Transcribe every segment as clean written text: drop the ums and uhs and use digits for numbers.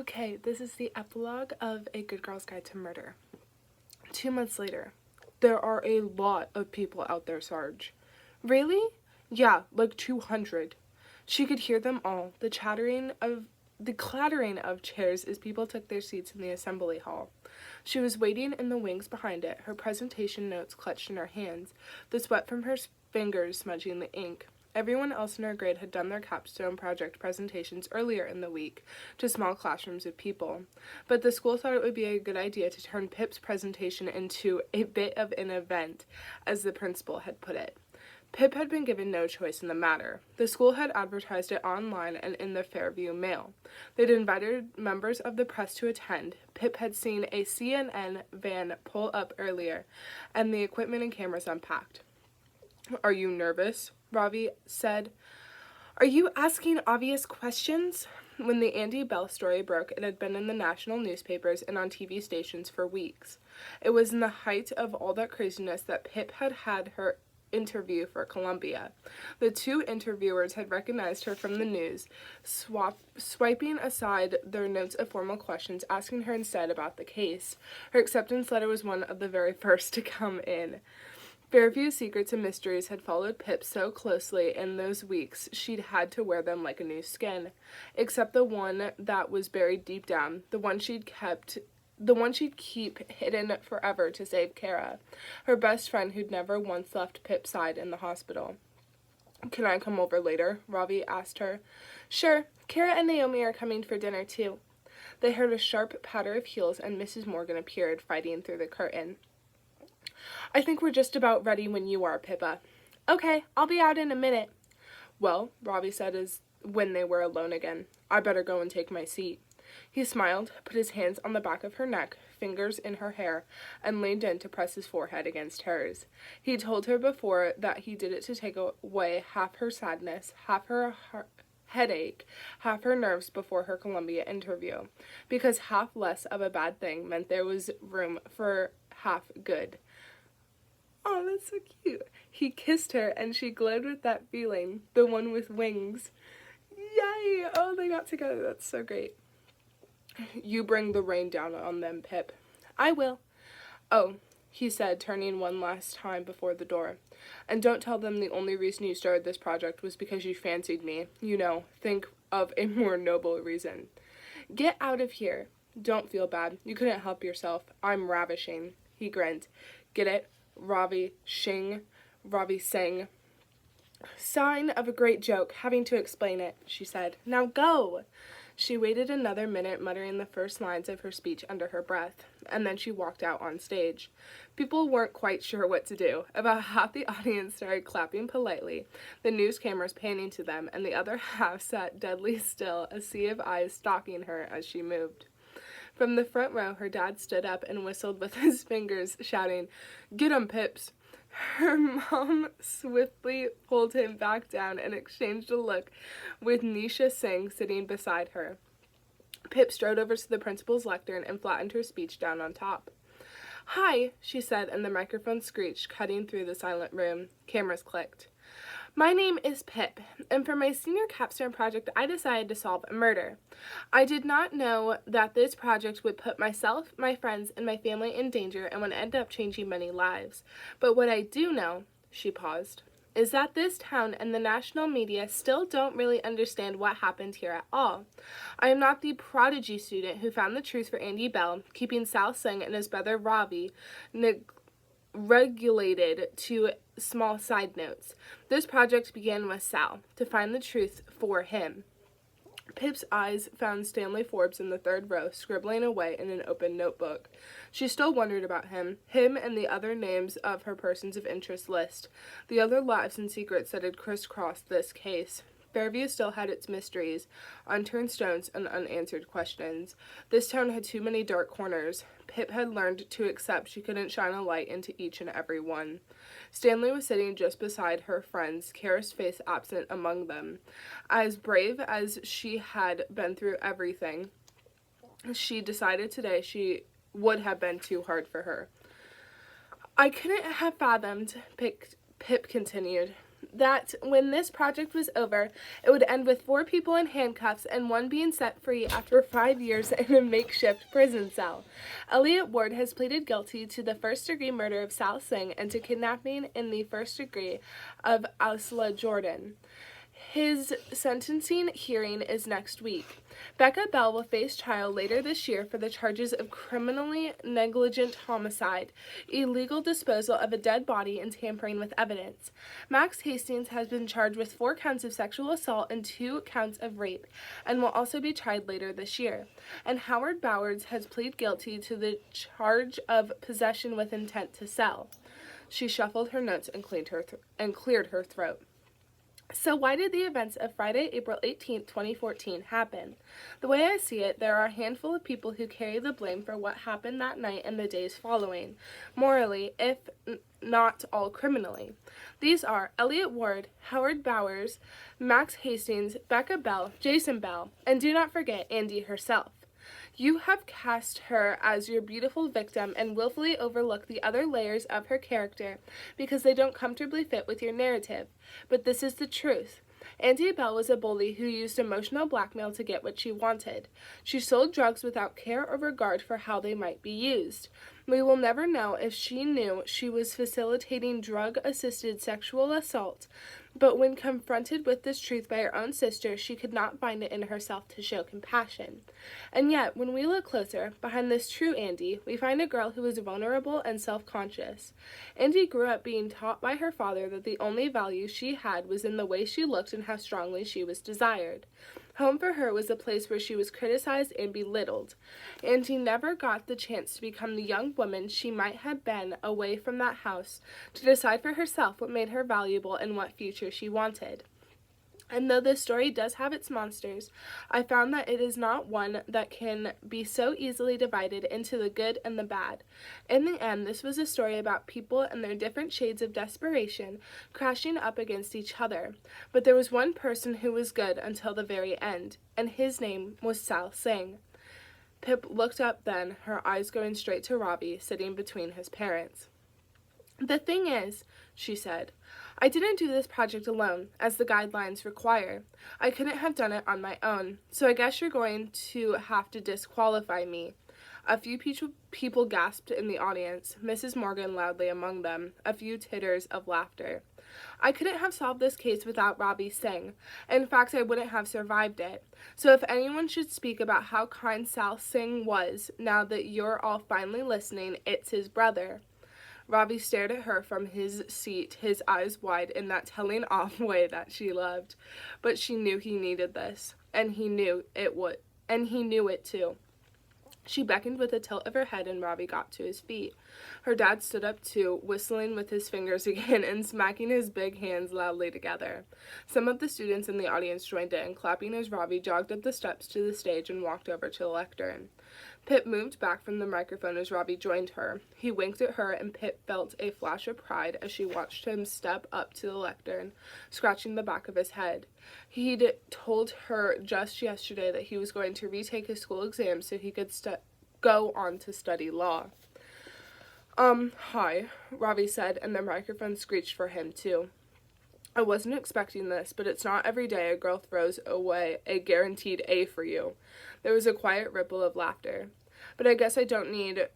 Okay, this is the epilogue of A Good Girl's Guide to Murder. 2 months later. There are a lot of people out there, Sarge. Really? Yeah, like 200. She could hear them all, the clattering of chairs as people took their seats in the assembly hall. She was waiting in the wings behind it, her presentation notes clutched in her hands, the sweat from her fingers smudging the ink. Everyone else in her grade had done their capstone project presentations earlier in the week to small classrooms of people, but the school thought it would be a good idea to turn Pip's presentation into a bit of an event, as the principal had put it. Pip had been given no choice in the matter. The school had advertised it online and in the Fairview Mail. They'd invited members of the press to attend. Pip had seen a CNN van pull up earlier, and the equipment and cameras unpacked. "Are you nervous?" Ravi said. "Are you asking obvious questions?" When the Andy Bell story broke, it had been in the national newspapers and on TV stations for weeks. It was in the height of all that craziness that Pip had had her interview for Columbia. The two interviewers had recognized her from the news, swiping aside their notes of formal questions, asking her instead about the case. Her acceptance letter was one of the very first to come in. Fairview's secrets and mysteries had followed Pip so closely in those weeks she'd had to wear them like a new skin, except the one that was buried deep down, the one she'd keep hidden forever to save Kara, her best friend who'd never once left Pip's side in the hospital. "Can I come over later?" Ravi asked her. "Sure. Kara and Naomi are coming for dinner, too." They heard a sharp patter of heels, and Mrs. Morgan appeared, fighting through the curtain. "I think we're just about ready when you are, Pippa." "Okay, I'll be out in a minute." "Well," Ravi said when they were alone again, "I better go and take my seat." He smiled, put his hands on the back of her neck, fingers in her hair, and leaned in to press his forehead against hers. He told her before that he did it to take away half her sadness, half her headache, half her nerves before her Columbia interview, because half less of a bad thing meant there was room for half good. Oh, that's so cute. He kissed her, and she glowed with that feeling, the one with wings. Yay! Oh, they got together. That's so great. "You bring the rain down on them, Pip." "I will." "Oh," he said, turning one last time before the door. "And don't tell them the only reason you started this project was because you fancied me. You know, think of a more noble reason." "Get out of here." "Don't feel bad. You couldn't help yourself. I'm ravishing." He grinned. "Get it? Ravi Shing, Ravi Singh." "Sign of a great joke, having to explain it," she said. "Now go." She waited another minute, muttering the first lines of her speech under her breath, and then she walked out on stage. People weren't quite sure what to do. About half the audience started clapping politely, the news cameras panning to them, and the other half sat deadly still, a sea of eyes stalking her as she moved. From the front row, her dad stood up and whistled with his fingers, shouting, "Get 'em, Pips." Her mom swiftly pulled him back down and exchanged a look with Nisha Singh sitting beside her. Pip strode over to the principal's lectern and flattened her speech down on top. "Hi," she said, and the microphone screeched, cutting through the silent room. Cameras clicked. "My name is Pip, and for my senior capstone project, I decided to solve a murder. I did not know that this project would put myself, my friends, and my family in danger and would end up changing many lives. But what I do know," she paused, "is that this town and the national media still don't really understand what happened here at all. I am not the prodigy student who found the truth for Andy Bell, keeping Sal Singh and his brother Ravi regulated to small side notes. This project began with Sal, to find the truth for him." Pip's eyes found Stanley Forbes in the third row, scribbling away in an open notebook. She still wondered about him and the other names of her persons of interest list, the other lives and secrets that had crisscrossed this case. Fairview still had its mysteries, unturned stones, and unanswered questions. This town had too many dark corners. Pip had learned to accept she couldn't shine a light into each and every one. Stanley was sitting just beside her friends, Kara's face absent among them. As brave as she had been through everything, she decided today she would have been too hard for her. "I couldn't have fathomed," Pip continued, that when this project was over, it would end with 4 people in handcuffs and 1 being set free after 5 years in a makeshift prison cell. Elliot Ward has pleaded guilty to the first-degree murder of Sal Singh and to kidnapping in the first degree of Asla Jordan. His sentencing hearing is next week. Becca Bell will face trial later this year for the charges of criminally negligent homicide, illegal disposal of a dead body, and tampering with evidence. Max Hastings has been charged with 4 counts of sexual assault and 2 counts of rape, and will also be tried later this year. And Howard Bowers has pleaded guilty to the charge of possession with intent to sell. She shuffled her notes and cleared her throat. So why did the events of Friday, April 18, 2014 happen? The way I see it, there are a handful of people who carry the blame for what happened that night and the days following, morally, if not all criminally. These are Elliot Ward, Howard Bowers, Max Hastings, Becca Bell, Jason Bell, and do not forget Andy herself. You have cast her as your beautiful victim and willfully overlook the other layers of her character because they don't comfortably fit with your narrative. But this is the truth. Andy Bell was a bully who used emotional blackmail to get what she wanted. She sold drugs without care or regard for how they might be used. We will never know if she knew she was facilitating drug-assisted sexual assault, but when confronted with this truth by her own sister, she could not find it in herself to show compassion. And yet, when we look closer, behind this true Andy, we find a girl who is vulnerable and self-conscious. Andy grew up being taught by her father that the only value she had was in the way she looked and how strongly she was desired. Home for her was a place where she was criticized and belittled. Andy never got the chance to become the young woman she might have been away from that house, to decide for herself what made her valuable and what future she wanted. And though this story does have its monsters, I found that it is not one that can be so easily divided into the good and the bad. In the end, this was a story about people and their different shades of desperation crashing up against each other. But there was one person who was good until the very end, and his name was Sal Singh. Pip looked up then, her eyes going straight to Robbie, sitting between his parents. "The thing is," she said, "I didn't do this project alone, as the guidelines require. I couldn't have done it on my own, so I guess you're going to have to disqualify me." A few people gasped in the audience, Mrs. Morgan loudly among them, a few titters of laughter. "I couldn't have solved this case without Robbie Singh. In fact, I wouldn't have survived it. So if anyone should speak about how kind Sal Singh was, now that you're all finally listening, it's his brother." Robbie stared at her from his seat, his eyes wide in that telling off way that she loved. But she knew he needed this, and he knew it too. She beckoned with a tilt of her head, and Robbie got to his feet. Her dad stood up too, whistling with his fingers again and smacking his big hands loudly together. Some of the students in the audience joined in, clapping as Robbie jogged up the steps to the stage and walked over to the lectern. Pip moved back from the microphone as Robbie joined her. He winked at her, and Pip felt a flash of pride as she watched him step up to the lectern, scratching the back of his head. He'd told her just yesterday that he was going to retake his school exams so he could go on to study law. Hi," Robbie said, and the microphone screeched for him, too. "I wasn't expecting this, but it's not every day a girl throws away a guaranteed A for you." There was a quiet ripple of laughter. "But I guess I don't need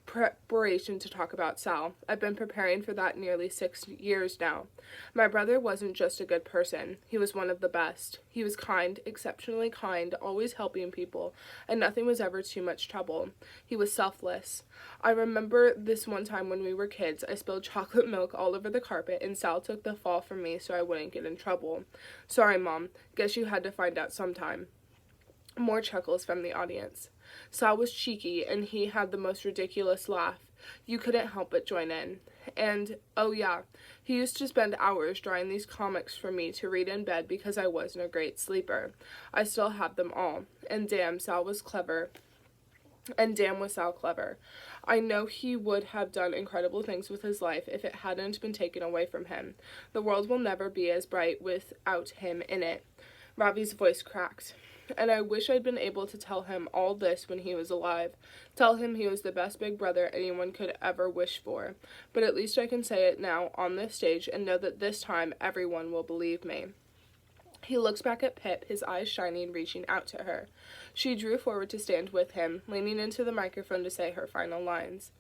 preparation to talk about Sal. I've been preparing for that nearly 6 years now. My brother wasn't just a good person. He was one of the best. He was kind, exceptionally kind, always helping people, and nothing was ever too much trouble. He was selfless. I remember this one time when we were kids, I spilled chocolate milk all over the carpet, and Sal took the fall for me so I wouldn't get in trouble. Sorry, Mom. Guess you had to find out sometime." More chuckles from the audience. Sal was cheeky, and he had the most ridiculous laugh. You couldn't help but join in. And, oh yeah, he used to spend hours drawing these comics for me to read in bed because I wasn't a great sleeper. I still have them all. And damn, Sal was clever. And damn was Sal clever. I know he would have done incredible things with his life if it hadn't been taken away from him. The world will never be as bright without him in it. Robbie's voice cracked. And I wish I'd been able to tell him all this when he was alive. Tell him he was the best big brother anyone could ever wish for. But at least I can say it now on this stage and know that this time everyone will believe me." He looks back at Pip, his eyes shining, reaching out to her. She drew forward to stand with him, leaning into the microphone to say her final lines.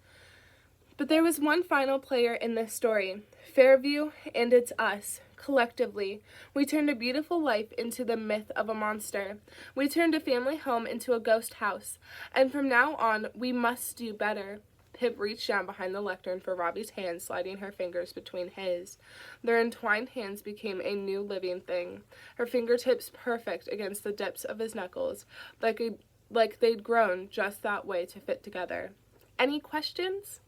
"But there was one final player in this story, Fairview, and it's us. Collectively, we turned a beautiful life into the myth of a monster. We turned a family home into a ghost house, and from now on, we must do better." Pip reached down behind the lectern for Robbie's hand, sliding her fingers between his. Their entwined hands became a new living thing, her fingertips perfect against the tips of his knuckles, like they'd grown just that way to fit together. "Any questions?"